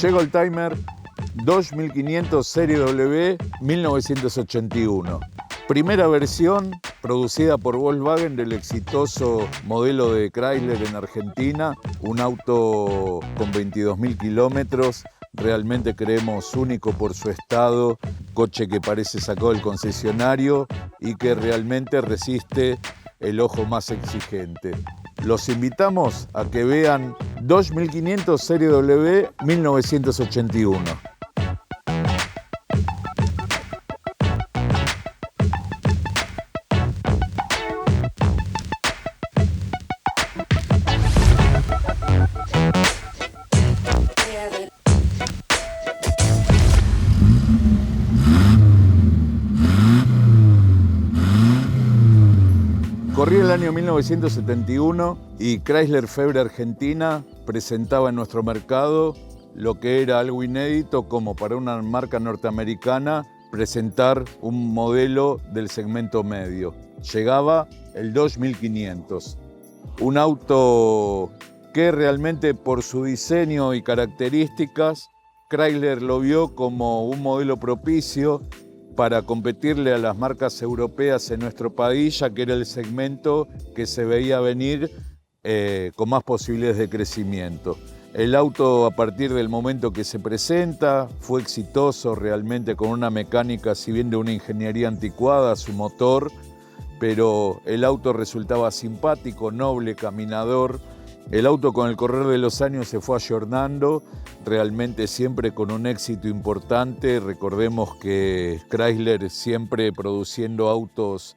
Llega Oldtimer 2500 Serie W 1981. Primera versión producida por Volkswagen del exitoso modelo de Chrysler en Argentina, un auto con 22.000 kilómetros, realmente creemos único por su estado, coche que parece sacado del concesionario y que realmente resiste el ojo más exigente. Los invitamos a que vean 2500 Serie W 1981. Corría el año 1971 y Chrysler Febre Argentina presentaba en nuestro mercado lo que era algo inédito como para una marca norteamericana presentar un modelo del segmento medio. Llegaba el 2500, un auto que realmente por su diseño y características Chrysler lo vio como un modelo propicio para competirle a las marcas europeas en nuestro país, ya que era el segmento que se veía venir con más posibilidades de crecimiento. El auto, a partir del momento que se presenta, fue exitoso realmente con una mecánica, si bien de una ingeniería anticuada, su motor, pero el auto resultaba simpático, noble, caminador. El auto con el correr de los años se fue ayornando, realmente siempre con un éxito importante. Recordemos que Chrysler siempre produciendo autos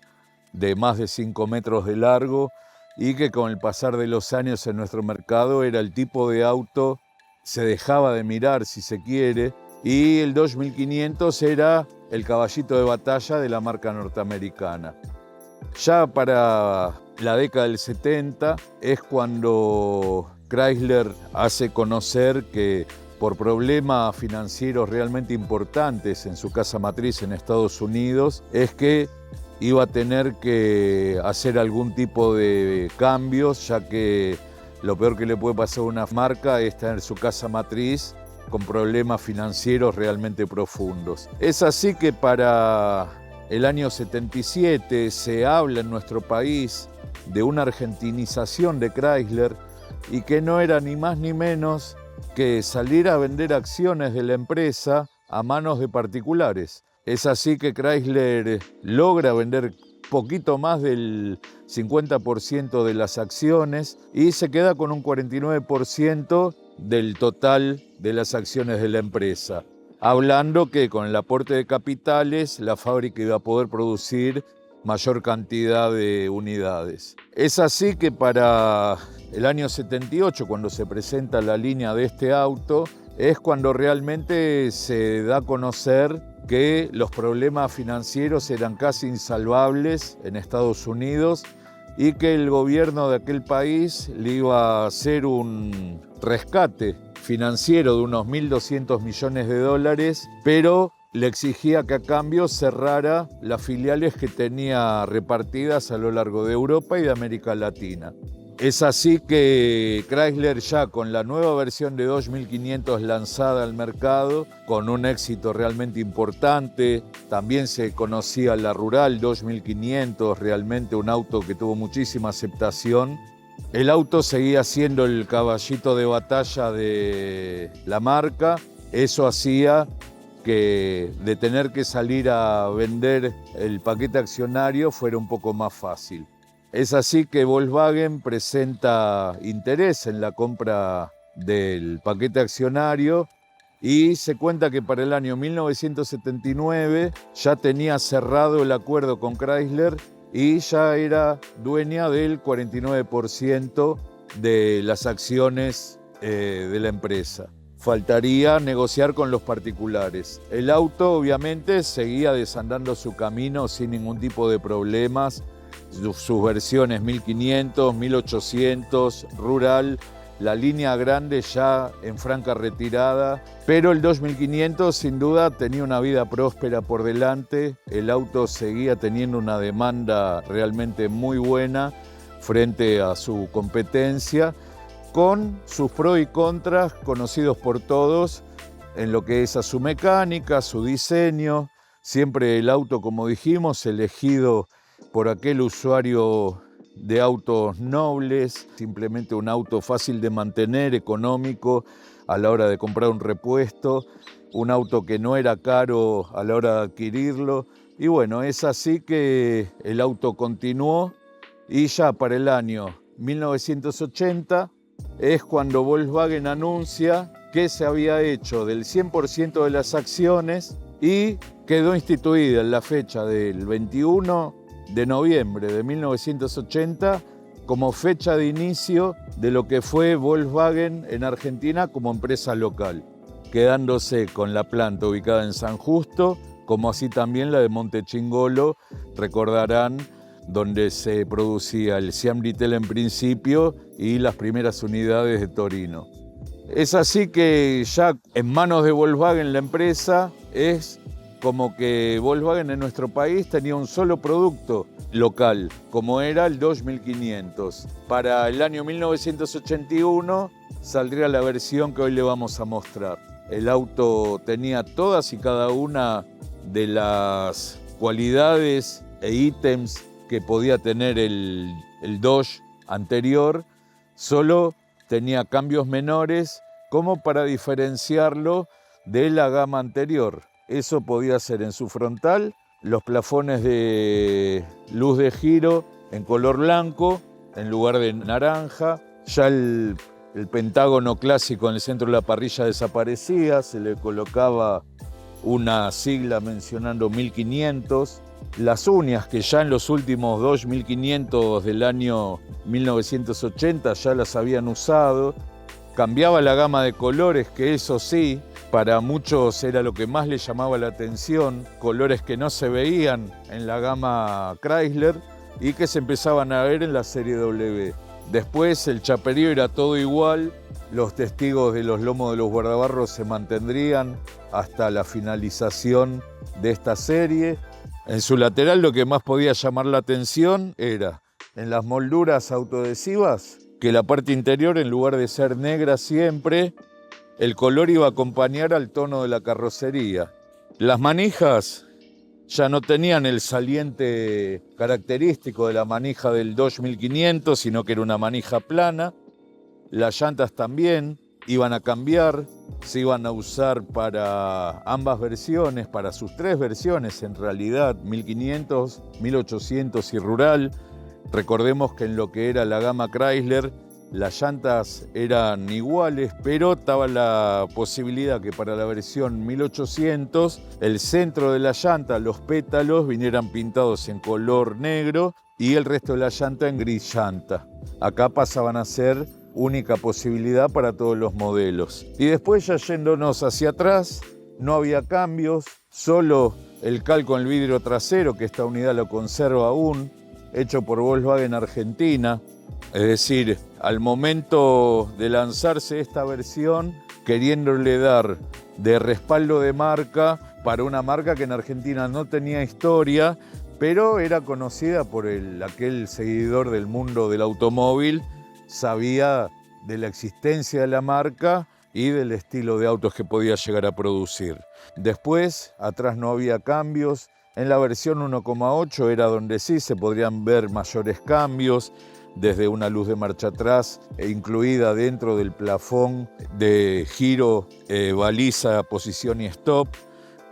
de más de 5 metros de largo y que con el pasar de los años en nuestro mercado era el tipo de auto, se dejaba de mirar si se quiere, y el 2500 era el caballito de batalla de la marca norteamericana. Ya para la década del 70 es cuando Chrysler hace conocer que por problemas financieros realmente importantes en su casa matriz en Estados Unidos, es que iba a tener que hacer algún tipo de cambios, ya que lo peor que le puede pasar a una marca es tener su casa matriz con problemas financieros realmente profundos. Es así que para el año 77 se habla en nuestro país de una argentinización de Chrysler y que no era ni más ni menos que salir a vender acciones de la empresa a manos de particulares. Es así que Chrysler logra vender poquito más del 50% de las acciones y se queda con un 49% del total de las acciones de la empresa. Hablando que con el aporte de capitales la fábrica iba a poder producir mayor cantidad de unidades. Es así que para el año 78, cuando se presenta la línea de este auto, es cuando realmente se da a conocer que los problemas financieros eran casi insalvables en Estados Unidos y que el gobierno de aquel país le iba a hacer un rescate financiero de unos 1.200 millones de dólares, pero le exigía que a cambio cerrara las filiales que tenía repartidas a lo largo de Europa y de América Latina. Es así que Chrysler, ya con la nueva versión de 2500 lanzada al mercado, con un éxito realmente importante, también se conocía la Rural 2500, realmente un auto que tuvo muchísima aceptación. El auto seguía siendo el caballito de batalla de la marca. Eso hacía que de tener que salir a vender el paquete accionario fuera un poco más fácil. Es así que Volkswagen presenta interés en la compra del paquete accionario y se cuenta que para el año 1979 ya tenía cerrado el acuerdo con Chrysler y ya era dueña del 49% de las acciones de la empresa. Faltaría negociar con los particulares. El auto obviamente seguía desandando su camino sin ningún tipo de problemas. Sus versiones 1500, 1800, Rural, la línea grande ya en franca retirada, pero el 2500 sin duda tenía una vida próspera por delante. El auto seguía teniendo una demanda realmente muy buena frente a su competencia con sus pros y contras conocidos por todos en lo que es a su mecánica, a su diseño. Siempre el auto, como dijimos, elegido por aquel usuario de autos nobles, simplemente un auto fácil de mantener, económico a la hora de comprar un repuesto, un auto que no era caro a la hora de adquirirlo. Y bueno, es así que el auto continuó y ya para el año 1980 es cuando Volkswagen anuncia que se había hecho del 100% de las acciones y quedó instituida en la fecha del 21 de noviembre de 1980 como fecha de inicio de lo que fue Volkswagen en Argentina como empresa local, quedándose con la planta ubicada en San Justo, como así también la de Montechingolo, recordarán, donde se producía el Siam Litel en principio y las primeras unidades de Torino. Es así que ya en manos de Volkswagen la empresa es como que Volkswagen en nuestro país tenía un solo producto local, como era el Dodge 1500. Para el año 1981 saldría la versión que hoy le vamos a mostrar. El auto tenía todas y cada una de las cualidades e ítems que podía tener el Dodge anterior, solo tenía cambios menores como para diferenciarlo de la gama anterior. Eso podía ser en su frontal, los plafones de luz de giro en color blanco en lugar de naranja, ya el pentágono clásico en el centro de la parrilla desaparecía, se le colocaba una sigla mencionando 1500, las uñas que ya en los últimos Dodge 1500 del año 1980 ya las habían usado, cambiaba la gama de colores, que eso sí, para muchos era lo que más les llamaba la atención, colores que no se veían en la gama Chrysler y que se empezaban a ver en la serie W. Después el chaperío era todo igual, los testigos de los lomos de los guardabarros se mantendrían hasta la finalización de esta serie. En su lateral lo que más podía llamar la atención era en las molduras autoadhesivas, que la parte interior, en lugar de ser negra siempre, el color iba a acompañar al tono de la carrocería. Las manijas ya no tenían el saliente característico de la manija del Dodge 1500, sino que era una manija plana. Las llantas también iban a cambiar, se iban a usar para ambas versiones, para sus tres versiones en realidad, 1500, 1800 y rural. Recordemos que en lo que era la gama Chrysler, las llantas eran iguales, pero estaba la posibilidad que para la versión 1800 el centro de la llanta, los pétalos, vinieran pintados en color negro y el resto de la llanta en gris llanta. Acá pasaban a ser única posibilidad para todos los modelos. Y después, ya yéndonos hacia atrás, no había cambios, solo el calco en el vidrio trasero, que esta unidad lo conserva aún, hecho por Volkswagen Argentina. Es decir, al momento de lanzarse esta versión, queriéndole dar de respaldo de marca para una marca que en Argentina no tenía historia, pero era conocida por aquel seguidor del mundo del automóvil, sabía de la existencia de la marca y del estilo de autos que podía llegar a producir. Después, atrás no había cambios. En la versión 1,8 era donde sí se podrían ver mayores cambios, desde una luz de marcha atrás incluida dentro del plafón de giro, baliza, posición y stop,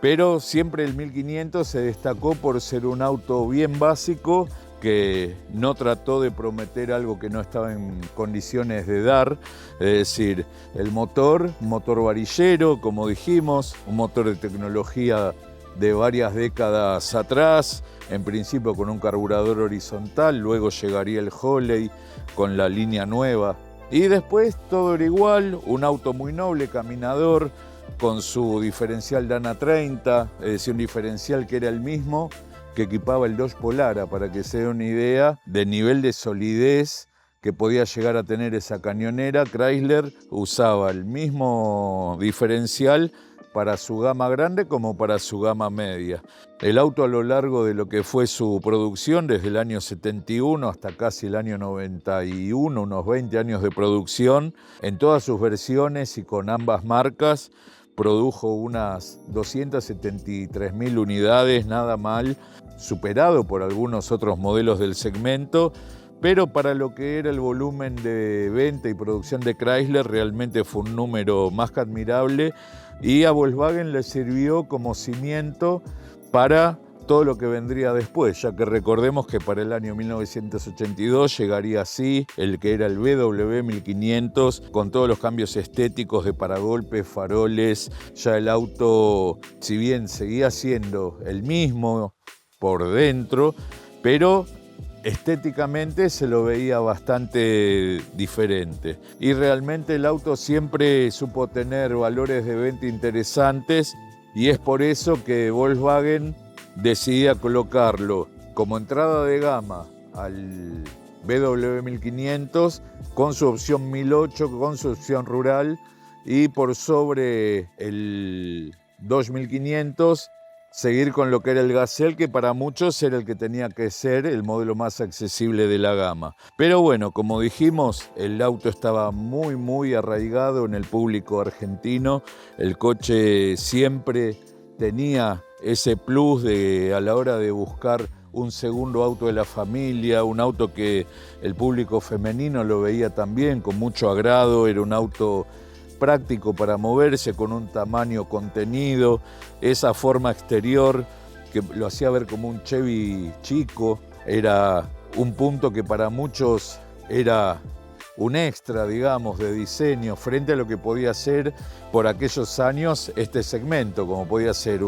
pero siempre el 1500 se destacó por ser un auto bien básico que no trató de prometer algo que no estaba en condiciones de dar, es decir, el motor, un motor varillero, como dijimos, un motor de tecnología de varias décadas atrás, en principio con un carburador horizontal, luego llegaría el Holley con la línea nueva. Y después todo era igual, un auto muy noble, caminador, con su diferencial Dana 30, es decir, un diferencial que era el mismo que equipaba el Dodge Polara, para que se dé una idea del nivel de solidez que podía llegar a tener esa camionera. Chrysler usaba el mismo diferencial para su gama grande como para su gama media. El auto a lo largo de lo que fue su producción, desde el año 71 hasta casi el año 91, unos 20 años de producción, en todas sus versiones y con ambas marcas, produjo unas 273.000 unidades, nada mal, superado por algunos otros modelos del segmento, pero para lo que era el volumen de venta y producción de Chrysler realmente fue un número más que admirable y a Volkswagen le sirvió como cimiento para todo lo que vendría después, ya que recordemos que para el año 1982 llegaría así el que era el BMW 1500 con todos los cambios estéticos de paragolpes, faroles. Ya el auto, si bien seguía siendo el mismo por dentro, pero estéticamente se lo veía bastante diferente. Y realmente el auto siempre supo tener valores de venta interesantes y es por eso que Volkswagen decidía colocarlo como entrada de gama al BMW 1500 con su opción 1008, con su opción rural, y por sobre el 2500 seguir con lo que era el Gazelle, que para muchos era el que tenía que ser el modelo más accesible de la gama. Pero bueno, como dijimos, el auto estaba muy arraigado en el público argentino. El coche siempre tenía ese plus de, a la hora de buscar un segundo auto de la familia, un auto que el público femenino lo veía también con mucho agrado. Era un auto práctico para moverse, con un tamaño contenido, esa forma exterior que lo hacía ver como un Chevy chico, era un punto que para muchos era un extra, digamos, de diseño frente a lo que podía ser por aquellos años este segmento, como podía ser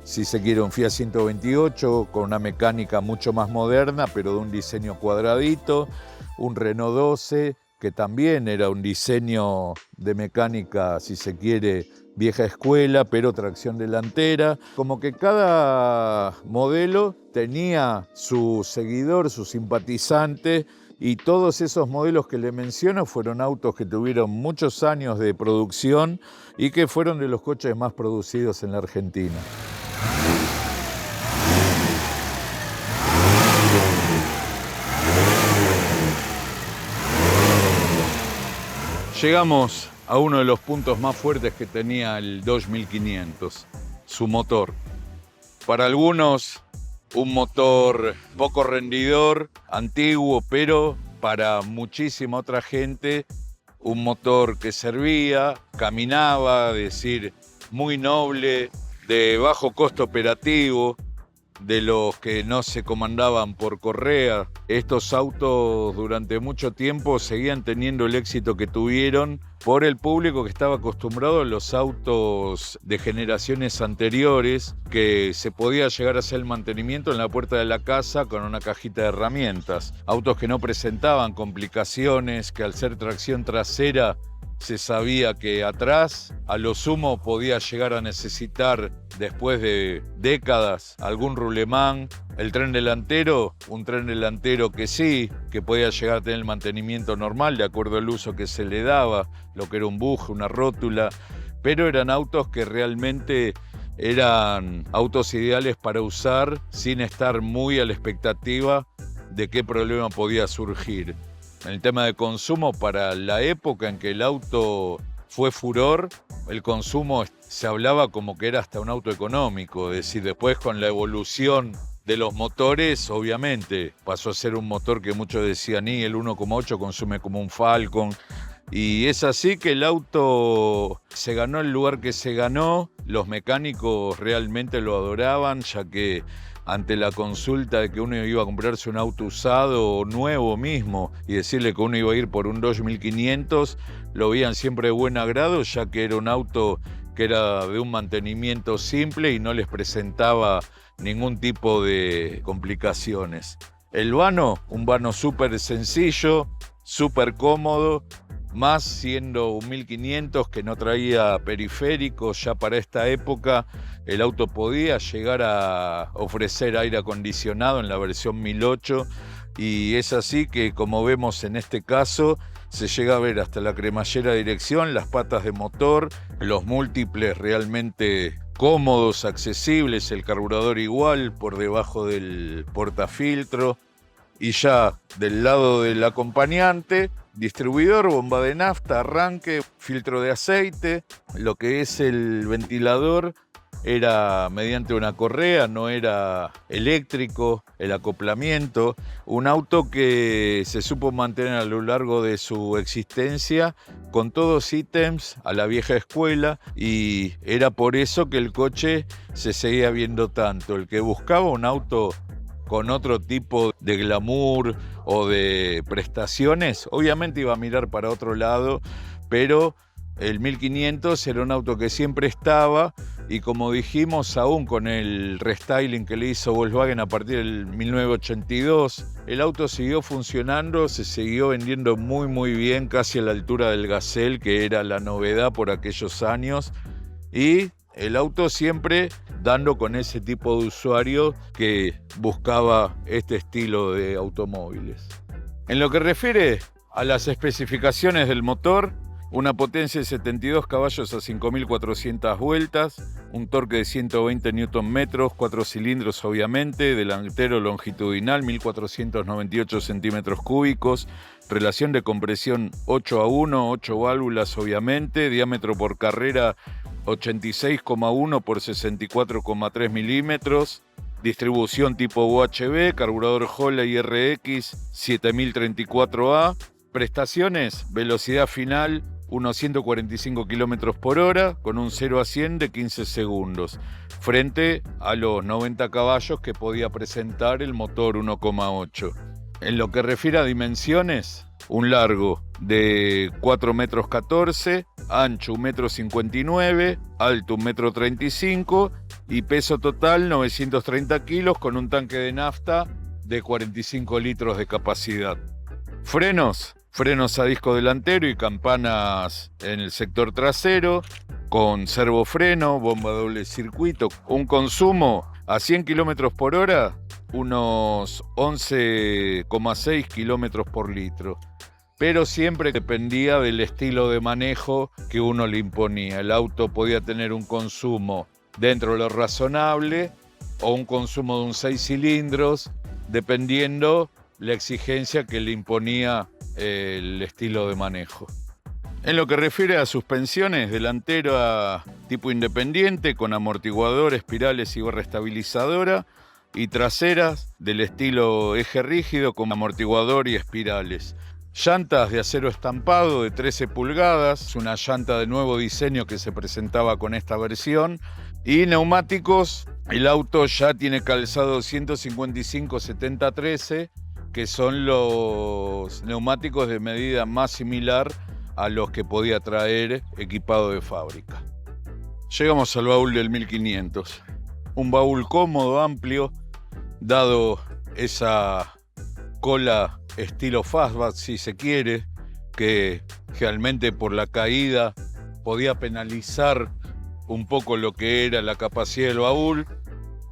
si se quiere, un Fiat 128 con una mecánica mucho más moderna, pero de un diseño cuadradito, un Renault 12, que también era un diseño de mecánica, si se quiere, vieja escuela, pero tracción delantera. Como que cada modelo tenía su seguidor, su simpatizante, y todos esos modelos que le menciono fueron autos que tuvieron muchos años de producción y que fueron de los coches más producidos en la Argentina. Llegamos a uno de los puntos más fuertes que tenía el Dodge 1500, su motor. Para algunos, un motor poco rendidor, antiguo, pero para muchísima otra gente, un motor que servía, caminaba, es decir, muy noble, de bajo costo operativo, de los que no se comandaban por correa. Estos autos durante mucho tiempo seguían teniendo el éxito que tuvieron por el público que estaba acostumbrado a los autos de generaciones anteriores, que se podía llegar a hacer el mantenimiento en la puerta de la casa con una cajita de herramientas. Autos que no presentaban complicaciones, que al ser tracción trasera se sabía que atrás a lo sumo podía llegar a necesitar, después de décadas, algún rulemán. El tren delantero, un tren delantero que sí, que podía llegar a tener el mantenimiento normal de acuerdo al uso que se le daba, lo que era un buje, una rótula, pero eran autos que realmente eran autos ideales para usar sin estar muy a la expectativa de qué problema podía surgir. En el tema de consumo, para la época en que el auto fue furor, el consumo se hablaba como que era hasta un auto económico. Es decir, después con la evolución de los motores, obviamente, pasó a ser un motor que muchos decían, y el 1,8 consume como un Falcon. Y es así que el auto se ganó el lugar que se ganó. Los mecánicos realmente lo adoraban, ya que ante la consulta de que uno iba a comprarse un auto usado o nuevo mismo y decirle que uno iba a ir por un Dodge 1500, lo veían siempre de buen agrado, ya que era un auto que era de un mantenimiento simple y no les presentaba ningún tipo de complicaciones. El vano, un vano súper sencillo, súper cómodo, más siendo un 1500 que no traía periféricos. Ya para esta época el auto podía llegar a ofrecer aire acondicionado en la versión 1008, y es así que, como vemos en este caso, se llega a ver hasta la cremallera de dirección, las patas de motor, los múltiples realmente cómodos, accesibles, el carburador igual por debajo del portafiltro. Y ya del lado del acompañante, distribuidor, bomba de nafta, arranque, filtro de aceite. Lo que es el ventilador era mediante una correa, no era eléctrico, el acoplamiento. Un auto que se supo mantener a lo largo de su existencia con todos ítems a la vieja escuela, y era por eso que el coche se seguía viendo tanto. El que buscaba un auto con otro tipo de glamour o de prestaciones, obviamente iba a mirar para otro lado, pero el 1500 era un auto que siempre estaba, y como dijimos, aún con el restyling que le hizo Volkswagen a partir del 1982, el auto siguió funcionando, se siguió vendiendo muy bien, casi a la altura del Gazelle, que era la novedad por aquellos años, y el auto siempre dando con ese tipo de usuario que buscaba este estilo de automóviles. En lo que refiere a las especificaciones del motor, una potencia de 72 caballos a 5.400 vueltas, un torque de 120 Nm, 4 cilindros obviamente, delantero longitudinal 1.498 centímetros cúbicos, relación de compresión 8:1, 8 válvulas obviamente, diámetro por carrera 86,1 por 64,3 milímetros, distribución tipo UHB, carburador Holley RX 7034A, prestaciones, velocidad final unos 145 km por hora con un 0 a 100 de 15 segundos, frente a los 90 caballos que podía presentar el motor 1,8. En lo que refiere a dimensiones, un largo de 4,14 m, ancho 1,59 m, alto 1,35 m y peso total 930 kilos con un tanque de nafta de 45 litros de capacidad. Frenos a disco delantero y campanas en el sector trasero, con servofreno, bomba doble circuito, un consumo a 100 km por hora, unos 11,6 km por litro. Pero siempre dependía del estilo de manejo que uno le imponía. El auto podía tener un consumo dentro de lo razonable o un consumo de un 6 cilindros, dependiendo la exigencia que le imponía el estilo de manejo. En lo que refiere a suspensiones, delantera tipo independiente con amortiguador, espirales y barra estabilizadora, y traseras del estilo eje rígido con amortiguador y espirales. Llantas de acero estampado de 13 pulgadas, una llanta de nuevo diseño que se presentaba con esta versión, y neumáticos. El auto ya tiene calzado 155-70-13, que son los neumáticos de medida más similar a los que podía traer equipado de fábrica. Llegamos al baúl del 1500. Un baúl cómodo, amplio, dado esa cola estilo fastback, si se quiere, que realmente por la caída podía penalizar un poco lo que era la capacidad del baúl,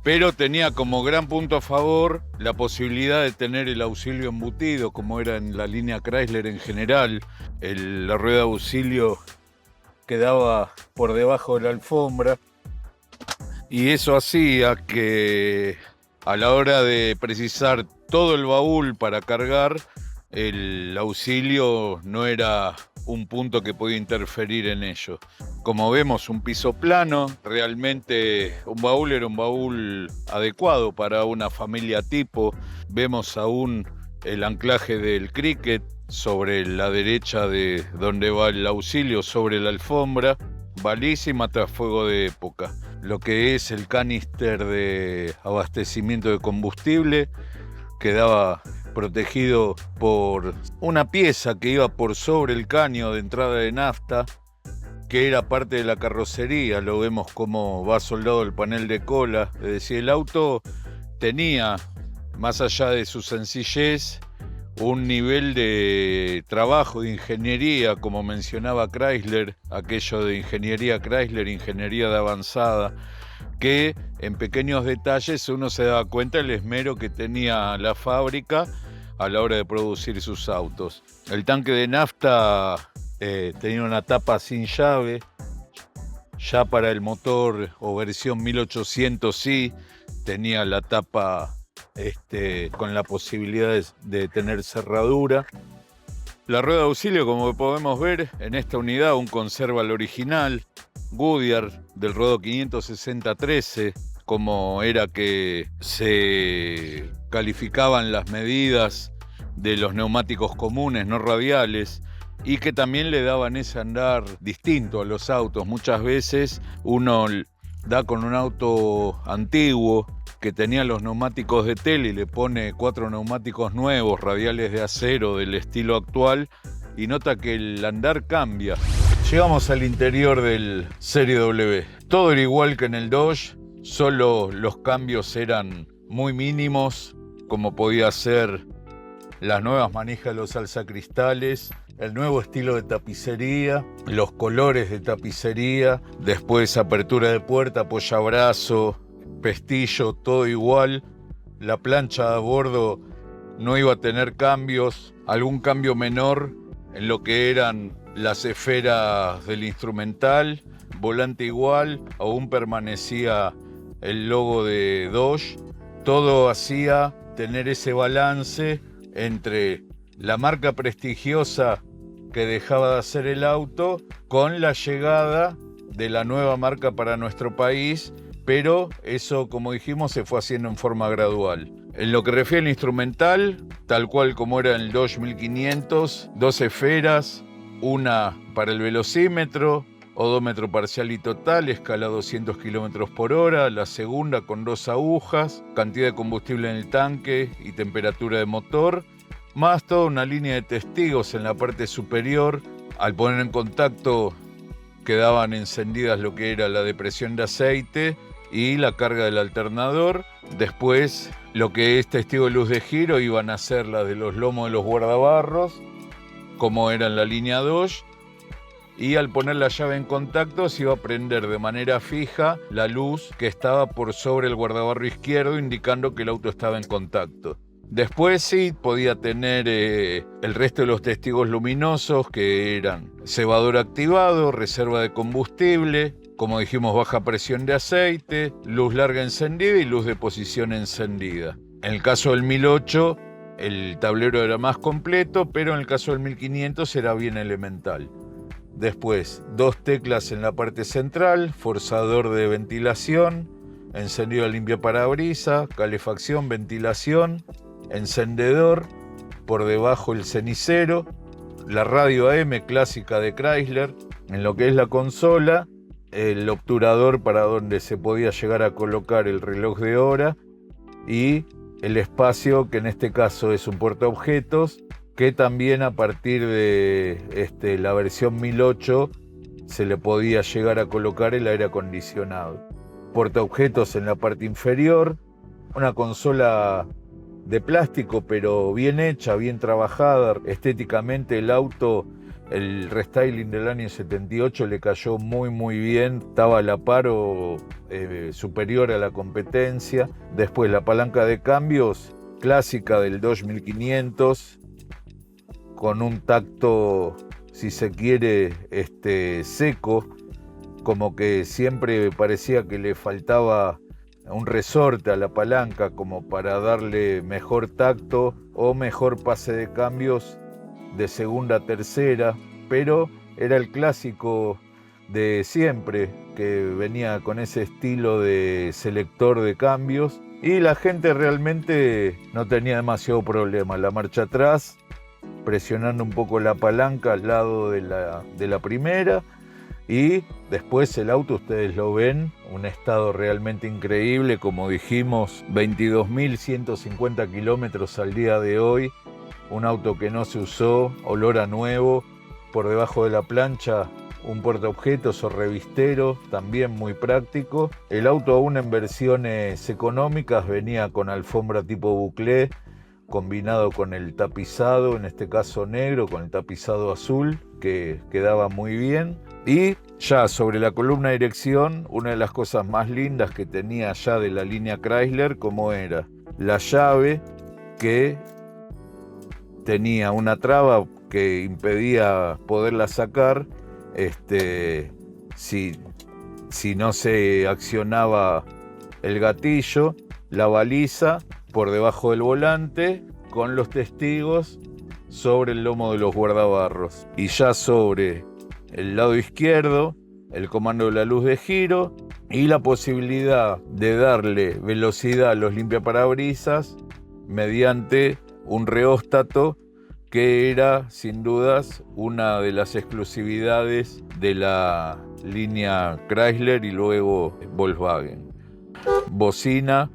pero tenía como gran punto a favor la posibilidad de tener el auxilio embutido, como era en la línea Chrysler en general. La rueda de auxilio quedaba por debajo de la alfombra, y eso hacía que a la hora de precisar todo el baúl para cargar, el auxilio no era un punto que podía interferir en ello. Como vemos, un piso plano, realmente un baúl era un baúl adecuado para una familia tipo. Vemos aún el anclaje del Cricket sobre la derecha de donde va el auxilio, sobre la alfombra, baliza y matafuego de época. Lo que es el canister de abastecimiento de combustible quedaba protegido por una pieza que iba por sobre el caño de entrada de nafta, que era parte de la carrocería. Lo vemos como va soldado el panel de cola. Es decir, el auto tenía, más allá de su sencillez, un nivel de trabajo, de ingeniería, como mencionaba Chrysler, aquello de ingeniería Chrysler, ingeniería de avanzada, que en pequeños detalles uno se daba cuenta del esmero que tenía la fábrica a la hora de producir sus autos. El tanque de nafta tenía una tapa sin llave. Ya para el motor o versión 1800i tenía la tapa con la posibilidad de tener cerradura. La rueda de auxilio, como podemos ver, en esta unidad aún conserva el original Goodyear del Rodo 560-13, como era que se calificaban las medidas de los neumáticos comunes, no radiales, y que también le daban ese andar distinto a los autos. Muchas veces uno da con un auto antiguo que tenía los neumáticos de tela y le pone 4 neumáticos nuevos, radiales de acero del estilo actual, y nota que el andar cambia. Llegamos al interior del Serie W. Todo era igual que en el Dodge, solo los cambios eran muy mínimos, como podía ser las nuevas manijas de los alzacristales, el nuevo estilo de tapicería, los colores de tapicería, después apertura de puerta, apoyabrazo, pestillo, todo igual. La plancha a bordo no iba a tener cambios, algún cambio menor en lo que eran las esferas del instrumental, volante igual, aún permanecía el logo de Dodge. Todo hacía tener ese balance entre la marca prestigiosa que dejaba de hacer el auto con la llegada de la nueva marca para nuestro país, pero eso, como dijimos, se fue haciendo en forma gradual. En lo que refiere al instrumental, tal cual como era en el Dodge 1500, 2 esferas, una para el velocímetro, odómetro parcial y total, escala 200 km por hora, la segunda con 2 agujas, cantidad de combustible en el tanque y temperatura de motor, más toda una línea de testigos en la parte superior. Al poner en contacto quedaban encendidas lo que era la depresión de aceite y la carga del alternador. Después, lo que es testigo de luz de giro iban a ser las de los lomos de los guardabarros, como era en la línea 2. Y al poner la llave en contacto se iba a prender de manera fija la luz que estaba por sobre el guardabarro izquierdo, indicando que el auto estaba en contacto. Después sí podía tener el resto de los testigos luminosos, que eran cebador activado, reserva de combustible, como dijimos, baja presión de aceite, luz larga encendida y luz de posición encendida. En el caso del 1008 el tablero era más completo, pero en el caso del 1500 era bien elemental. Después, 2 teclas en la parte central, forzador de ventilación, encendido de limpiaparabrisas, calefacción, ventilación, encendedor, por debajo el cenicero, la radio AM clásica de Chrysler. En lo que es la consola, el obturador para donde se podía llegar a colocar el reloj de hora y el espacio, que en este caso es un portaobjetos, que también a partir de la versión 1008 se le podía llegar a colocar el aire acondicionado. Portaobjetos en la parte inferior, una consola de plástico pero bien hecha, bien trabajada. Estéticamente el auto, el restyling del año 78 le cayó muy bien, estaba a la par o superior a la competencia. Después la palanca de cambios clásica del Dodge 1500, con un tacto, si se quiere, seco, como que siempre parecía que le faltaba un resorte a la palanca como para darle mejor tacto o mejor pase de cambios de segunda a tercera, pero era el clásico de siempre, que venía con ese estilo de selector de cambios, y la gente realmente no tenía demasiado problema. La marcha atrás, presionando un poco la palanca al lado de la primera, y después el auto, ustedes lo ven, un estado realmente increíble. Como dijimos, 22.150 kilómetros al día de hoy, un auto que no se usó, olor a nuevo. Por debajo de la plancha un portaobjetos o revistero, también muy práctico. El auto, aún en versiones económicas, venía con alfombra tipo buclé, combinado con el tapizado, en este caso negro, con el tapizado azul, que quedaba muy bien. Y ya sobre la columna de dirección, una de las cosas más lindas que tenía ya de la línea Chrysler, como era la llave que tenía una traba que impedía poderla sacar si no se accionaba el gatillo, la baliza por debajo del volante con los testigos sobre el lomo de los guardabarros, y ya sobre el lado izquierdo el comando de la luz de giro y la posibilidad de darle velocidad a los limpiaparabrisas mediante un reóstato, que era sin dudas una de las exclusividades de la línea Chrysler y luego Volkswagen. Bocina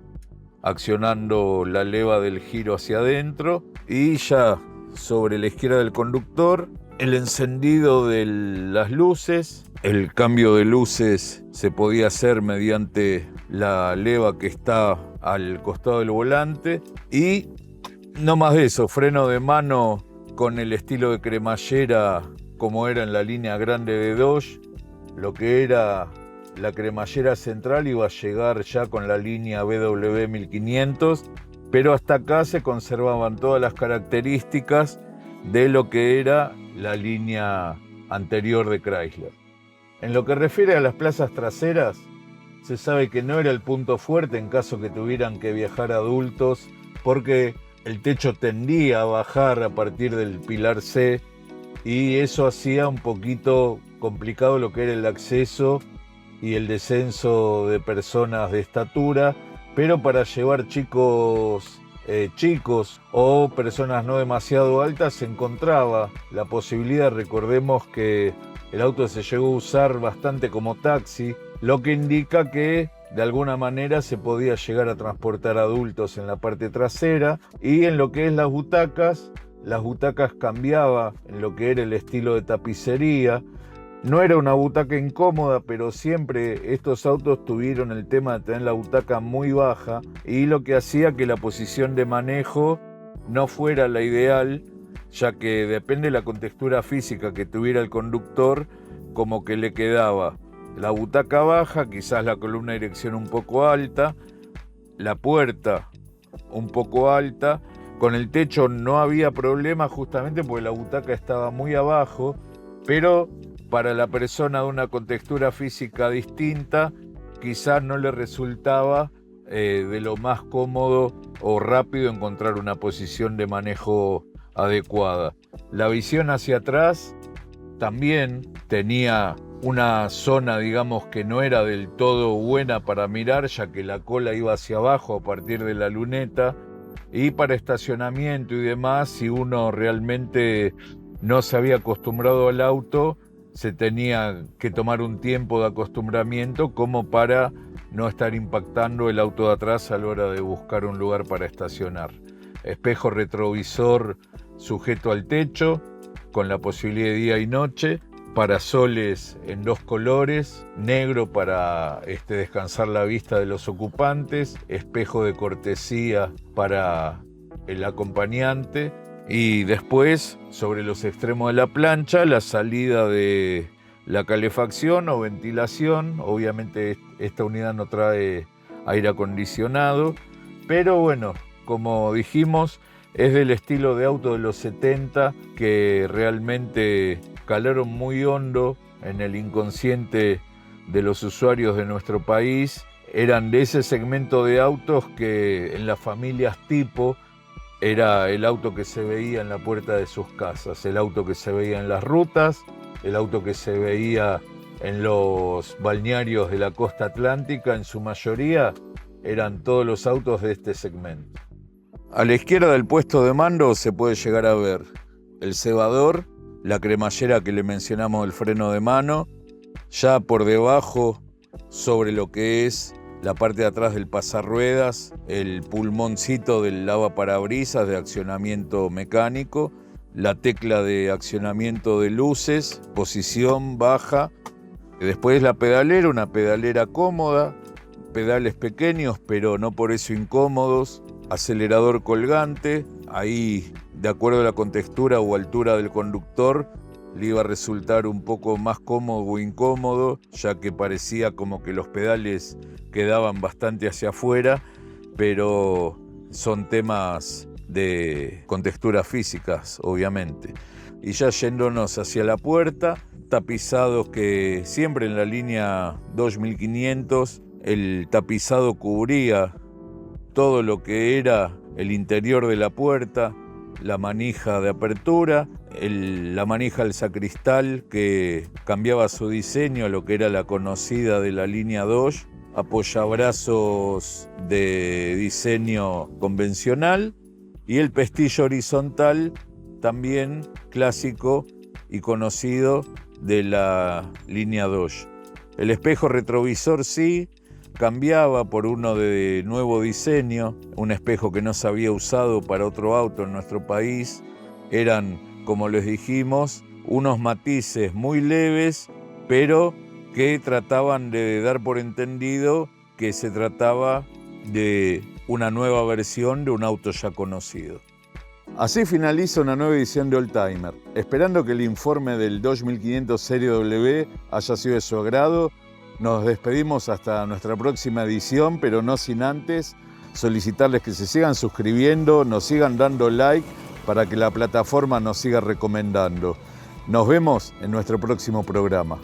accionando la leva del giro hacia adentro, y ya sobre la izquierda del conductor el encendido de las luces. El cambio de luces se podía hacer mediante la leva que está al costado del volante, y no más de eso, freno de mano con el estilo de cremallera como era en la línea grande de Dodge. Lo que era la cremallera central iba a llegar ya con la línea BW 1500, pero hasta acá se conservaban todas las características de lo que era la línea anterior de Chrysler. En lo que refiere a las plazas traseras, se sabe que no era el punto fuerte en caso que tuvieran que viajar adultos, porque el techo tendía a bajar a partir del pilar C, y eso hacía un poquito complicado lo que era el acceso y el descenso de personas de estatura, pero para llevar chicos o personas no demasiado altas se encontraba la posibilidad. Recordemos que el auto se llegó a usar bastante como taxi, lo que indica que de alguna manera se podía llegar a transportar adultos en la parte trasera. Y en lo que es las butacas cambiaba en lo que era el estilo de tapicería. No era una butaca incómoda, pero siempre estos autos tuvieron el tema de tener la butaca muy baja, y lo que hacía que la posición de manejo no fuera la ideal, ya que depende de la contextura física que tuviera el conductor, como que le quedaba la butaca baja, quizás la columna de dirección un poco alta, la puerta un poco alta. Con el techo no había problema, justamente porque la butaca estaba muy abajo, pero para la persona de una contextura física distinta quizás no le resultaba de lo más cómodo o rápido encontrar una posición de manejo adecuada. La visión hacia atrás también tenía una zona, digamos, que no era del todo buena para mirar, ya que la cola iba hacia abajo a partir de la luneta, y para estacionamiento y demás, si uno realmente no se había acostumbrado al auto, se tenía que tomar un tiempo de acostumbramiento como para no estar impactando el auto de atrás a la hora de buscar un lugar para estacionar. Espejo retrovisor sujeto al techo, con la posibilidad de día y noche, parasoles en dos colores, negro para descansar la vista de los ocupantes, espejo de cortesía para el acompañante, y después, sobre los extremos de la plancha, la salida de la calefacción o ventilación. Obviamente esta unidad no trae aire acondicionado, pero bueno, como dijimos, es del estilo de auto de los 70 que realmente calaron muy hondo en el inconsciente de los usuarios de nuestro país. Eran de ese segmento de autos que en las familias tipo era el auto que se veía en la puerta de sus casas, el auto que se veía en las rutas, el auto que se veía en los balnearios de la costa atlántica. En su mayoría eran todos los autos de este segmento. A la izquierda del puesto de mando se puede llegar a ver el cebador, la cremallera que le mencionamos del freno de mano, ya por debajo, sobre lo que es la parte de atrás del pasarruedas, el pulmoncito del lavaparabrisas de accionamiento mecánico, la tecla de accionamiento de luces, posición baja, después la pedalera, una pedalera cómoda, pedales pequeños pero no por eso incómodos, acelerador colgante. Ahí, de acuerdo a la contextura o altura del conductor, le iba a resultar un poco más cómodo o incómodo, ya que parecía como que los pedales quedaban bastante hacia afuera, pero son temas con texturas físicas, obviamente. Y ya yéndonos hacia la puerta, tapizados que siempre en la línea 2500 el tapizado cubría todo lo que era el interior de la puerta, la manija de apertura, la manija del sacristal que cambiaba su diseño a lo que era la conocida de la línea Dodge, apoyabrazos de diseño convencional y el pestillo horizontal también clásico y conocido de la línea Dodge. El espejo retrovisor sí cambiaba por uno de nuevo diseño, un espejo que no se había usado para otro auto en nuestro país. Eran, como les dijimos, unos matices muy leves, pero que trataban de dar por entendido que se trataba de una nueva versión de un auto ya conocido. Así finaliza una nueva edición de Oldtimer. Esperando que el informe del Dodge 1500 Serie W haya sido de su agrado, nos despedimos hasta nuestra próxima edición, pero no sin antes solicitarles que se sigan suscribiendo, nos sigan dando like para que la plataforma nos siga recomendando. Nos vemos en nuestro próximo programa.